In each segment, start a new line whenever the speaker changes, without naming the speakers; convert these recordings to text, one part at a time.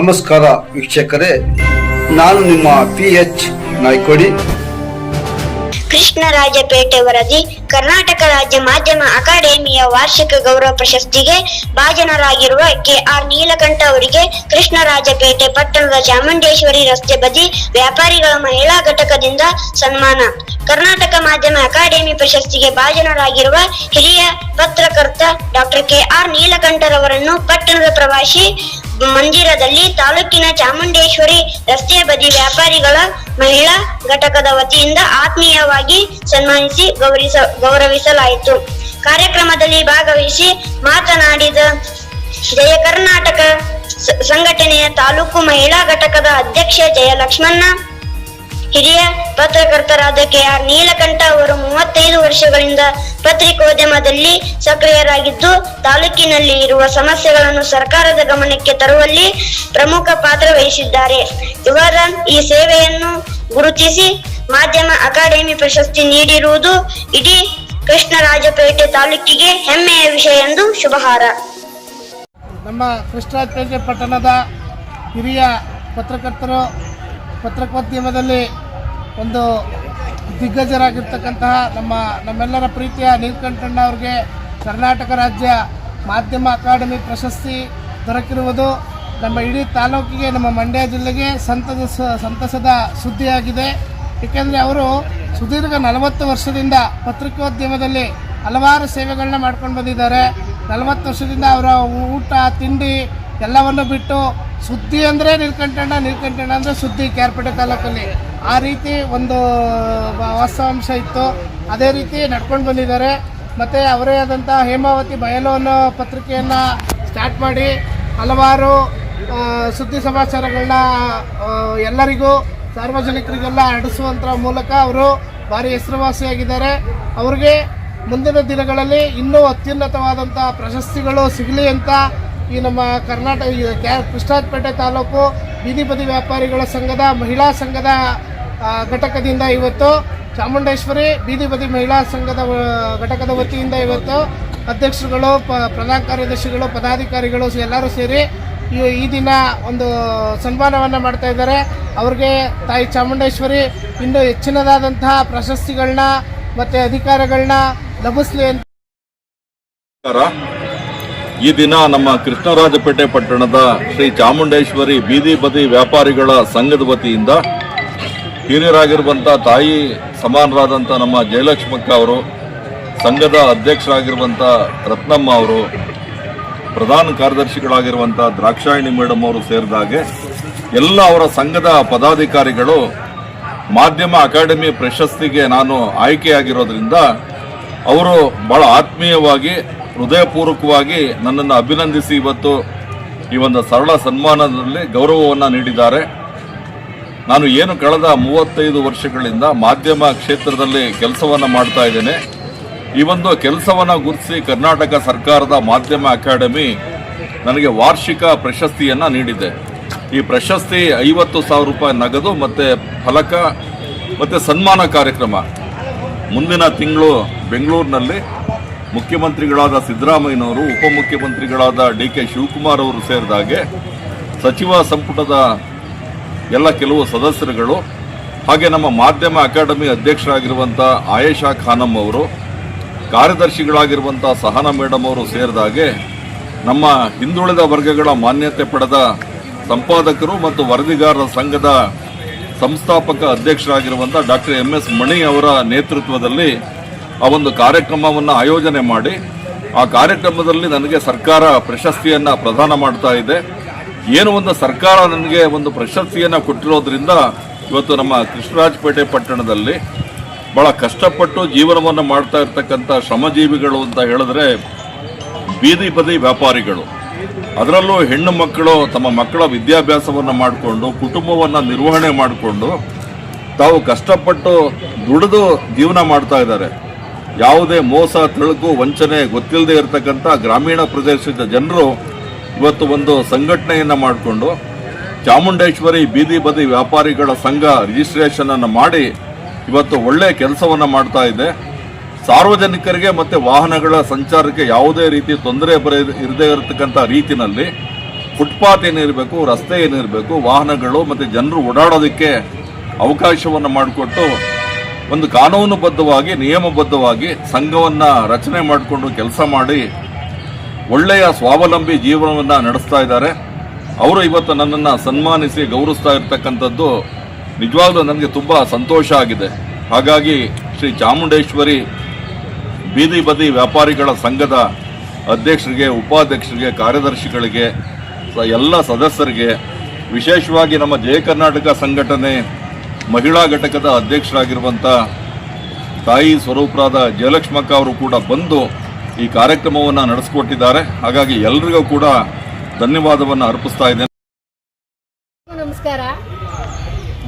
ನಮಸ್ಕಾರ ವೀಕ್ಷಕರೇ, ನಾನು ನಿಮ್ಮ PH ನಾಯ್ಕೋಡಿ.
ಕೃಷ್ಣರಾಜಪೇಟೆ ವರದಿ. ಕರ್ನಾಟಕ ರಾಜ್ಯ ಮಾಧ್ಯಮ ಅಕಾಡೆಮಿಯ ವಾರ್ಷಿಕ ಗೌರವ ಪ್ರಶಸ್ತಿಗೆ ಭಾಜನರಾಗಿರುವ KR ನೀಲಕಂಠ ಅವರಿಗೆ ಕೃಷ್ಣರಾಜಪೇಟೆ ಪಟ್ಟಣದ ಚಾಮುಂಡೇಶ್ವರಿ ರಸ್ತೆ ಬದಿ ವ್ಯಾಪಾರಿಗಳ ಮಹಿಳಾ ಘಟಕದಿಂದ ಸನ್ಮಾನ. ಕರ್ನಾಟಕ ಮಾಧ್ಯಮ ಅಕಾಡೆಮಿ ಪ್ರಶಸ್ತಿಗೆ ಭಾಜನರಾಗಿರುವ ಹಿರಿಯ ಪತ್ರಕರ್ತ ಡಾಕ್ಟರ್ KR ನೀಲಕಂಠರವರನ್ನು ಪಟ್ಟಣದ ಪ್ರವಾಸಿ ಮಂದಿರದಲ್ಲಿ ತಾಲೂಕಿನ ಚಾಮುಂಡೇಶ್ವರಿ ರಸ್ತೆಯ ಬದಿ ವ್ಯಾಪಾರಿಗಳ ಮಹಿಳಾ ಘಟಕದ ವತಿಯಿಂದ ಆತ್ಮೀಯವಾಗಿ ಸನ್ಮಾನಿಸಿ ಗೌರವಿಸಲಾಯಿತು. ಕಾರ್ಯಕ್ರಮದಲ್ಲಿ ಭಾಗವಹಿಸಿ ಮಾತನಾಡಿದ ಜಯ ಕರ್ನಾಟಕ ಸಂಘಟನೆಯ ತಾಲೂಕು ಮಹಿಳಾ ಘಟಕದ ಅಧ್ಯಕ್ಷ ಜಯಲಕ್ಷ್ಮಣ್ಣ, ಹಿರಿಯ ಪತ್ರಕರ್ತರಾದ KR ನೀಲಕಂಠ ಅವರು 35 ವರ್ಷಗಳಿಂದ ಪತ್ರಿಕೋದ್ಯಮದಲ್ಲಿ ಸಕ್ರಿಯರಾಗಿದ್ದು, ತಾಲೂಕಿನಲ್ಲಿ ಇರುವ ಸಮಸ್ಯೆಗಳನ್ನು ಸರ್ಕಾರದ ಗಮನಕ್ಕೆ ತರುವಲ್ಲಿ ಪ್ರಮುಖ ಪಾತ್ರ ವಹಿಸಿದ್ದಾರೆ. ಇವರ ಈ ಸೇವೆಯನ್ನು ಗುರುತಿಸಿ ಮಾಧ್ಯಮ ಅಕಾಡೆಮಿ ಪ್ರಶಸ್ತಿ ನೀಡಿರುವುದು ಇಡೀ ಕೃಷ್ಣರಾಜಪೇಟೆ ತಾಲೂಕಿಗೆ ಹೆಮ್ಮೆಯ ವಿಷಯ ಎಂದು ಶುಭಹಾರ.
ನಮ್ಮ ಕೃಷ್ಣರಾಜಪೇಟೆ ಪಟ್ಟಣದ ಹಿರಿಯ ಪತ್ರಕರ್ತರು, ಪತ್ರಿಕೋದ್ಯಮದಲ್ಲಿ ಒಂದು ದಿಗ್ಗಜರಾಗಿರ್ತಕ್ಕಂತಹ ನಮ್ಮೆಲ್ಲರ ಪ್ರೀತಿಯ ನೀಲಕಂಠಣ್ಣ ಅವರಿಗೆ ಕರ್ನಾಟಕ ರಾಜ್ಯ ಮಾಧ್ಯಮ ಅಕಾಡೆಮಿ ಪ್ರಶಸ್ತಿ ದೊರಕಿರುವುದು ನಮ್ಮ ಇಡೀ ತಾಲೂಕಿಗೆ, ನಮ್ಮ ಮಂಡ್ಯ ಜಿಲ್ಲೆಗೆ ಸಂತಸದ ಸುದ್ದಿಯಾಗಿದೆ. ಏಕೆಂದರೆ ಅವರು ಸುದೀರ್ಘ 40 ವರ್ಷದಿಂದ ಪತ್ರಿಕೋದ್ಯಮದಲ್ಲಿ ಹಲವಾರು ಸೇವೆಗಳನ್ನ ಮಾಡ್ಕೊಂಡು ಬಂದಿದ್ದಾರೆ. 40 ವರ್ಷದಿಂದ ಅವರ ಊಟ ತಿಂಡಿ ಎಲ್ಲವನ್ನು ಬಿಟ್ಟು ಸುದ್ದಿ ಅಂದರೆ ನೀಲಕಂಠಣ್ಣ ಅಂದರೆ ಸುದ್ದಿ ಕ್ಯಾರ್ಪೇಟೆ ತಾಲೂಕಲ್ಲಿ ಆ ರೀತಿ ಒಂದು ವಾಸ್ತವಾಂಶ ಇತ್ತು. ಅದೇ ರೀತಿ ನಡ್ಕೊಂಡು ಬಂದಿದ್ದಾರೆ. ಮತ್ತು ಅವರೇ ಆದಂಥ ಹೇಮಾವತಿ ಬಯಲು ಅನ್ನೋ ಪತ್ರಿಕೆಯನ್ನು ಸ್ಟಾರ್ಟ್ ಮಾಡಿ ಹಲವಾರು ಸುದ್ದಿ ಸಮಾಚಾರಗಳನ್ನ ಎಲ್ಲರಿಗೂ ಸಾರ್ವಜನಿಕರಿಗೆಲ್ಲ ಹರಡಿಸುವಂಥ ಮೂಲಕ ಅವರು ಭಾರಿ ಹೆಸರುವಾಸಿಯಾಗಿದ್ದಾರೆ. ಅವ್ರಿಗೆ ಮುಂದಿನ ದಿನಗಳಲ್ಲಿ ಇನ್ನೂ ಅತ್ಯುನ್ನತವಾದಂಥ ಪ್ರಶಸ್ತಿಗಳು ಸಿಗಲಿ ಅಂತ ಈ ನಮ್ಮ ಕೃಷ್ಣರಾಜಪೇಟೆ ತಾಲೂಕು ಬೀದಿ ಬದಿ ವ್ಯಾಪಾರಿಗಳ ಸಂಘದ ಮಹಿಳಾ ಸಂಘದ ಘಟಕದಿಂದ ಇವತ್ತು ಚಾಮುಂಡೇಶ್ವರಿ ಬೀದಿ ಬದಿ ಮಹಿಳಾ ಸಂಘದ ಘಟಕದ ವತಿಯಿಂದ ಇವತ್ತು ಅಧ್ಯಕ್ಷರುಗಳು, ಪ್ರಧಾನ ಕಾರ್ಯದರ್ಶಿಗಳು, ಪದಾಧಿಕಾರಿಗಳು ಎಲ್ಲರೂ ಸೇರಿ ಈ ದಿನ ಒಂದು ಸನ್ಮಾನವನ್ನು ಮಾಡ್ತಾ ಇದ್ದಾರೆ. ಅವ್ರಿಗೆ ತಾಯಿ ಚಾಮುಂಡೇಶ್ವರಿ ಇನ್ನೂ ಹೆಚ್ಚಿನದಾದಂತಹ ಪ್ರಶಸ್ತಿಗಳನ್ನ ಮತ್ತು ಅಧಿಕಾರಗಳನ್ನ ಲಭಿಸಲಿ ಅಂತ.
ಈ ದಿನ ನಮ್ಮ ಕೃಷ್ಣರಾಜಪೇಟೆ ಪಟ್ಟಣದ ಶ್ರೀ ಚಾಮುಂಡೇಶ್ವರಿ ಬೀದಿ ಬದಿ ವ್ಯಾಪಾರಿಗಳ ಸಂಘದ ವತಿಯಿಂದ ಹಿರಿಯರಾಗಿರುವಂಥ ತಾಯಿ ಸಮಾನರಾದಂಥ ನಮ್ಮ ಜಯಲಕ್ಷ್ಮಕ್ಕ ಅವರು, ಸಂಘದ ಅಧ್ಯಕ್ಷರಾಗಿರುವಂಥ ರತ್ನಮ್ಮ ಅವರು, ಪ್ರಧಾನ ಕಾರ್ಯದರ್ಶಿಗಳಾಗಿರುವಂಥ ದ್ರಾಕ್ಷಾಯಣಿ ಮೇಡಮ್ ಅವರು ಸೇರಿದಾಗೆ ಎಲ್ಲ ಅವರ ಸಂಘದ ಪದಾಧಿಕಾರಿಗಳು ಮಾಧ್ಯಮ ಅಕಾಡೆಮಿ ಪ್ರಶಸ್ತಿಗೆ ನಾನು ಆಯ್ಕೆಯಾಗಿರೋದ್ರಿಂದ ಅವರು ಬಹಳ ಆತ್ಮೀಯವಾಗಿ ಹೃದಯಪೂರ್ವಕವಾಗಿ ನನ್ನನ್ನು ಅಭಿನಂದಿಸಿ ಇವತ್ತು ಈ ಒಂದು ಸರಳ ಸನ್ಮಾನದಲ್ಲಿ ಗೌರವವನ್ನು ನೀಡಿದ್ದಾರೆ. ನಾನು ಏನು ಕಳೆದ 35 ವರ್ಷಗಳಿಂದ ಮಾಧ್ಯಮ ಕ್ಷೇತ್ರದಲ್ಲಿ ಕೆಲಸವನ್ನು ಮಾಡ್ತಾ ಇದ್ದೇನೆ. ಈ ಒಂದು ಕೆಲಸವನ್ನು ಗುರುತಿಸಿ ಕರ್ನಾಟಕ ಸರ್ಕಾರದ ಮಾಧ್ಯಮ ಅಕಾಡೆಮಿ ನನಗೆ ವಾರ್ಷಿಕ ಪ್ರಶಸ್ತಿಯನ್ನು ನೀಡಿದೆ. ಈ ಪ್ರಶಸ್ತಿ 50,000 ರೂಪಾಯಿ ನಗದು ಮತ್ತು ಫಲಕ ಮತ್ತು ಸನ್ಮಾನ ಕಾರ್ಯಕ್ರಮ ಮುಂದಿನ ತಿಂಗಳು ಬೆಂಗಳೂರಿನಲ್ಲಿ ಮುಖ್ಯಮಂತ್ರಿಗಳಾದ ಸಿದ್ದರಾಮಯ್ಯನವರು, ಉಪಮುಖ್ಯಮಂತ್ರಿಗಳಾದ DK ಶಿವಕುಮಾರ್ ಅವರು ಸೇರಿದಾಗೆ ಸಚಿವ ಸಂಪುಟದ ಎಲ್ಲ ಕೆಲವು ಸದಸ್ಯರುಗಳು, ಹಾಗೆ ನಮ್ಮ ಮಾಧ್ಯಮ ಅಕಾಡೆಮಿ ಅಧ್ಯಕ್ಷರಾಗಿರುವಂಥ ಆಯೇಷಾ ಖಾನಮ್ ಅವರು, ಕಾರ್ಯದರ್ಶಿಗಳಾಗಿರುವಂಥ ಸಹನಾ ಮೇಡಮ್ ಅವರು ಸೇರಿದಾಗೆ ನಮ್ಮ ಹಿಂದುಳಿದ ವರ್ಗಗಳ ಮಾನ್ಯತೆ ಪಡೆದ ಸಂಪಾದಕರು ಮತ್ತು ವರದಿಗಾರರ ಸಂಘದ ಸಂಸ್ಥಾಪಕ ಅಧ್ಯಕ್ಷರಾಗಿರುವಂಥ ಡಾಕ್ಟರ್ MS ಮಣಿ ಅವರ ನೇತೃತ್ವದಲ್ಲಿ ಆ ಒಂದು ಕಾರ್ಯಕ್ರಮವನ್ನು ಆಯೋಜನೆ ಮಾಡಿ ಆ ಕಾರ್ಯಕ್ರಮದಲ್ಲಿ ನನಗೆ ಸರ್ಕಾರ ಪ್ರಶಸ್ತಿಯನ್ನು ಪ್ರದಾನ ಮಾಡ್ತಾ ಇದೆ. ಏನು ಒಂದು ಸರ್ಕಾರ ನನಗೆ ಒಂದು ಪ್ರಶಸ್ತಿಯನ್ನು ಕೊಟ್ಟಿರೋದ್ರಿಂದ ಇವತ್ತು ನಮ್ಮ ಕೃಷ್ಣರಾಜಪೇಟೆ ಪಟ್ಟಣದಲ್ಲಿ ಭಾಳ ಕಷ್ಟಪಟ್ಟು ಜೀವನವನ್ನು ಮಾಡ್ತಾ ಇರ್ತಕ್ಕಂಥ ಶ್ರಮಜೀವಿಗಳು ಅಂತ ಹೇಳಿದ್ರೆ ಬೀದಿ ಬದಿ ವ್ಯಾಪಾರಿಗಳು, ಅದರಲ್ಲೂ ಹೆಣ್ಣು ಮಕ್ಕಳು ತಮ್ಮ ಮಕ್ಕಳ ವಿದ್ಯಾಭ್ಯಾಸವನ್ನು ಮಾಡಿಕೊಂಡು ಕುಟುಂಬವನ್ನು ನಿರ್ವಹಣೆ ಮಾಡಿಕೊಂಡು ತಾವು ಕಷ್ಟಪಟ್ಟು ದುಡಿದು ಜೀವನ ಮಾಡ್ತಾ ಇದ್ದಾರೆ. ಯಾವುದೇ ಮೋಸ, ತಳುಕು, ವಂಚನೆ ಗೊತ್ತಿಲ್ಲದೆ ಇರತಕ್ಕಂಥ ಗ್ರಾಮೀಣ ಪ್ರದೇಶದ ಜನರು ಇವತ್ತು ಒಂದು ಸಂಘಟನೆಯನ್ನು ಮಾಡಿಕೊಂಡು ಚಾಮುಂಡೇಶ್ವರಿ ಬೀದಿ ಬದಿ ವ್ಯಾಪಾರಿಗಳ ಸಂಘ ರಿಜಿಸ್ಟ್ರೇಷನನ್ನು ಮಾಡಿ ಇವತ್ತು ಒಳ್ಳೆಯ ಕೆಲಸವನ್ನು ಮಾಡ್ತಾ ಇದೆ. ಸಾರ್ವಜನಿಕರಿಗೆ ಮತ್ತು ವಾಹನಗಳ ಸಂಚಾರಕ್ಕೆ ಯಾವುದೇ ರೀತಿ ತೊಂದರೆ ಇರದೇ ಇರತಕ್ಕಂಥ ರೀತಿಯಲ್ಲಿ ಫುಟ್ಪಾತ್ ಏನಿರಬೇಕು, ರಸ್ತೆ ಏನಿರಬೇಕು, ವಾಹನಗಳು ಮತ್ತು ಜನರು ಓಡಾಡೋದಕ್ಕೆ ಅವಕಾಶವನ್ನು ಮಾಡಿಕೊಟ್ಟು ಒಂದು ಕಾನೂನುಬದ್ಧವಾಗಿ ನಿಯಮಬದ್ಧವಾಗಿ ಸಂಘವನ್ನು ರಚನೆ ಮಾಡಿಕೊಂಡು ಕೆಲಸ ಮಾಡಿ ಒಳ್ಳೆಯ ಸ್ವಾವಲಂಬಿ ಜೀವನವನ್ನು ನಡೆಸ್ತಾ ಇದ್ದಾರೆ. ಅವರು ಇವತ್ತು ನನ್ನನ್ನು ಸನ್ಮಾನಿಸಿ ಗೌರವಿಸ್ತಾ ಇರ್ತಕ್ಕಂಥದ್ದು ನಿಜವಾಗ್ಲೂ ನನಗೆ ತುಂಬ ಸಂತೋಷ ಆಗಿದೆ. ಹಾಗಾಗಿ ಶ್ರೀ ಚಾಮುಂಡೇಶ್ವರಿ ಬೀದಿ ಬದಿ ವ್ಯಾಪಾರಿಗಳ ಸಂಘದ ಅಧ್ಯಕ್ಷರಿಗೆ, ಉಪಾಧ್ಯಕ್ಷರಿಗೆ, ಕಾರ್ಯದರ್ಶಿಗಳಿಗೆ, ಎಲ್ಲ ಸದಸ್ಯರಿಗೆ, ವಿಶೇಷವಾಗಿ ನಮ್ಮ ಜಯ ಕರ್ನಾಟಕ ಸಂಘಟನೆ ಮಹಿಳಾ ಘಟಕದ ಅಧ್ಯಕ್ಷರಾಗಿರುವಂಥ ತಾಯಿ ಸ್ವರೂಪರಾದ ಜಯಲಕ್ಷ್ಮಕ್ಕ ಅವರು ಕೂಡ ಬಂದು ಈ ಕಾರ್ಯಕ್ರಮವನ್ನು ನಡೆಸಿಕೊಟ್ಟಿದ್ದಾರೆ. ಹಾಗಾಗಿ ಎಲ್ರಿಗೂ ಕೂಡ ಧನ್ಯವಾದವನ್ನು ಅರ್ಪಿಸ್ತಾ ಇದ್ದೇನೆ.
ನಮಸ್ಕಾರ.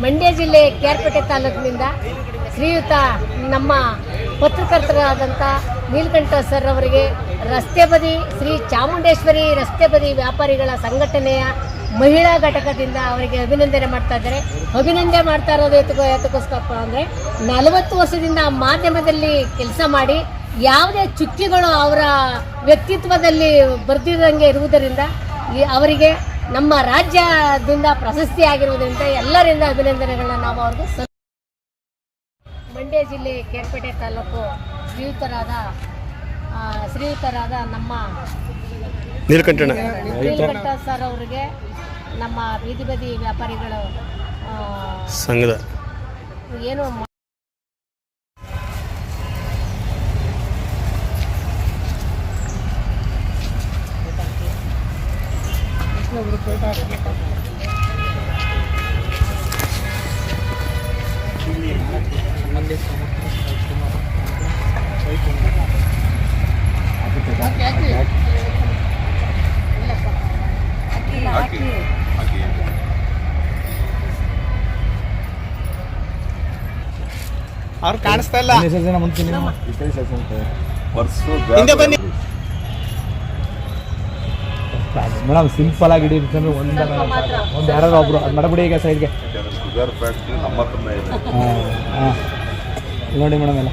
ಮಂಡ್ಯ ಜಿಲ್ಲೆ ಕೇರ್ಪೇಟೆ ತಾಲೂಕಿನಿಂದ ಶ್ರೀಯುತ ನಮ್ಮ ಪತ್ರಕರ್ತರಾದಂಥ ನೀಲಕಂಠ ಸರ್ ಅವರಿಗೆ ರಸ್ತೆ ಬದಿ ಶ್ರೀ ಚಾಮುಂಡೇಶ್ವರಿ ರಸ್ತೆ ಬದಿ ವ್ಯಾಪಾರಿಗಳ ಸಂಘಟನೆಯ ಮಹಿಳಾ ಘಟಕದಿಂದ ಅವರಿಗೆ ಅಭಿನಂದನೆ ಮಾಡ್ತಾ ಇದ್ದಾರೆ. ಅಭಿನಂದನೆ ಮಾಡ್ತಾ ಇರೋದು ಎತ್ತಕ್ಕೋಸ್ಕರಪ್ಪ ಅಂದರೆ 40 ವರ್ಷದಿಂದ ಮಾಧ್ಯಮದಲ್ಲಿ ಕೆಲಸ ಮಾಡಿ ಯಾವುದೇ ಚುಕ್ಕಿಗಳು ಅವರ ವ್ಯಕ್ತಿತ್ವದಲ್ಲಿ ಬರ್ದಿರಂಗೆ ಇರುವುದರಿಂದ ಅವರಿಗೆ ನಮ್ಮ ರಾಜ್ಯದಿಂದ ಪ್ರಶಸ್ತಿ ಆಗಿರುವುದರಿಂದ ಎಲ್ಲರಿಂದ ಅಭಿನಂದನೆಗಳನ್ನ ನಾವು ಅವ್ರಿಗೆ ಮಂಡ್ಯ ಜಿಲ್ಲೆ ಕೇರ್ಪೇಟೆ ತಾಲೂಕು ಶ್ರೀಯುತರಾದ ನಮ್ಮ ನೀಲಕಂಠ ಸರ್ ಅವರಿಗೆ ನಮ್ಮ ಬೀದಿ ಬದಿ ವ್ಯಾಪಾರಿಗಳು ಸಂಘದ ಏನು
ಅವ್ರು ಕಾಣಿಸ್ತಾ ಇಲ್ಲ.
ಮೇಡಮ್ ಸಿಂಪಲ್ ಆಗಿ ಇಡಿ ಒಂದು ಯಾರು ಒಬ್ರು ಅದು ಮಾಡಬಿಡಿ ಈಗ ಸೈಡ್ಗೆ.
ಶುಗರ್ ಫ್ಯಾಕ್ಟ್ರಿ ನಮ್ಮ ಹತ್ರನೇ ಇದೆ.
ನೋಡಿ ಮೇಡಮ್ ಎಲ್ಲ